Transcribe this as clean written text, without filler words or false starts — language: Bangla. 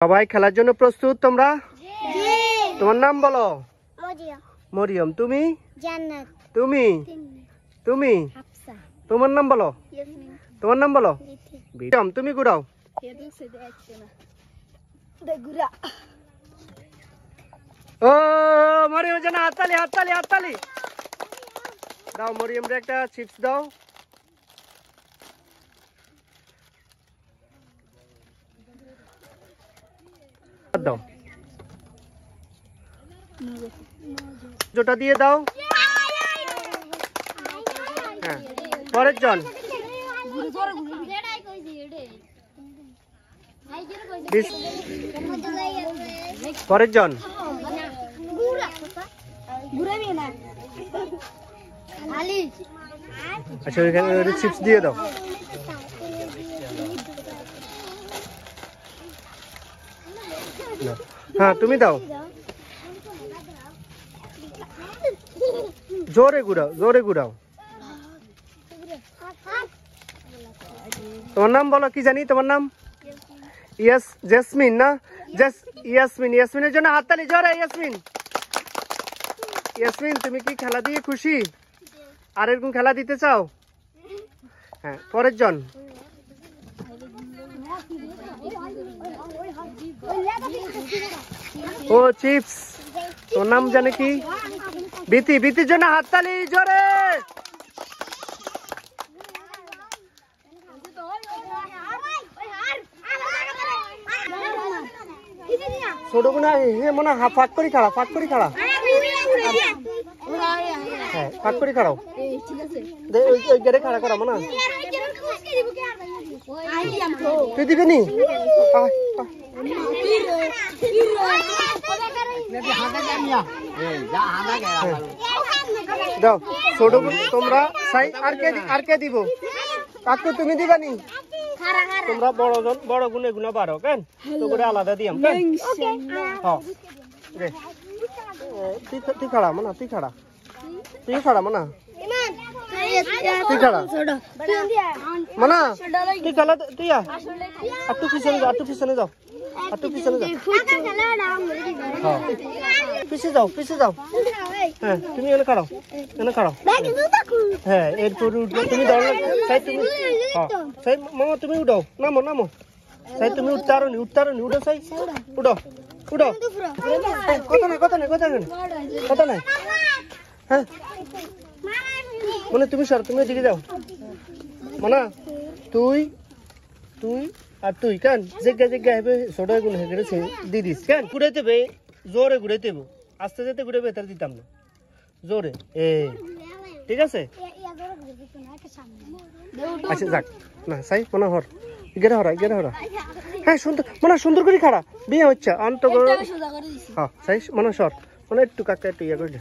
সবাই খেলার জন্য প্রস্তুত তোমরা? তোমার নাম বলো। মরিয়ম। তুমি? জান্নাত। তুমি? তুমি? হাফসা। তোমার নাম বলো। তোমার নাম বলো। বিটম। তুমি ঘুরাও। ও মরিয়ম যেন হাততালি হাততালি হাততালি দাও। মরিয়ম রে একটা চিপস দাও। দাও জোটা দিয়ে দাও। হ্যাঁ পরের জন। পরের জন। আচ্ছা ওইখানে চিপস দিয়ে দাও। হ্যাঁ তুমি দাও। জোরে ঘুরাও জোরে ঘুরাও। তোমার নাম বলো। কি জানি তোমার নাম? জেসমিন না? ইয়াসমিন। ইয়াসমিনের জন্য হাততালি জোরে। ইয়াসমিন। ইয়াসমিন তুমি কি খেলা দিয়ে খুশি? আর এরকম খেলা দিতে চাও? হ্যাঁ পরের জন। ও চিপস। তোর নাম জানে কি? বিতি। বিতির জন্য হাততালি জোরে। ছোট গুনা মনে ফাঁক করি খাড়া। ফাঁক করি খাড়া। হ্যাঁ ফাঁক করি খাড়াও। ওই গেটে খাড়া করা মনে। তুই দিবি নি? দাও ছোট তোমরা। আর কে দিব? কাকু তুমি দিবা নি? তোমরা বড় গুনে গুনা বাড়ো কেন তো করে আলাদা দিয়াম কেন? তুই খাড়া মানা। তুই খাড়া। তুই খাড়া মানা। তুই খাড়া মানা। তুই খেলা তুই একটু পিছনে যাও। একটু পিছনে যাও। একটু পিছনে যাও। পিছিয়ে যাও। পিছিয়ে যাও। হ্যাঁ তুমি এনে খাড়াও। এনে খাড়াও। হ্যাঁ এরপর তুমি দাও। তুমি মামা তুমি উঠাও। নামো নামো। সাই তুমি উঠতারো নি। উঠতারো নি। উঠো সাই। উঠো উঠো। কথা নাই কথা নাই কথা নাই কথা নাই। হ্যাঁ মানে তুমি সর। তুমি এদিকে যাও মানা। তুই তুই আর তুই কেন জিজ্ঞা জিজ্ঞা হবে ছোট গুণ হয়ে গেছে দিয়ে দিস কেন? ঘুরাইতে হবে জোরে ঘুরাইতে হবে। আস্তে যেতে ঘুরে বেতার দিতাম না। জোরে ঠিক আছে। আচ্ছা যাক না সাই মনে হর গেড়ে হরা গেড়ে হরা। হ্যাঁ সুন্দর মানে সুন্দর করে খাড়া বিয়ে হচ্ছে অন্ত। হ্যাঁ সাই মনে সর মানে একটু কাকা একটু ইয়ে করে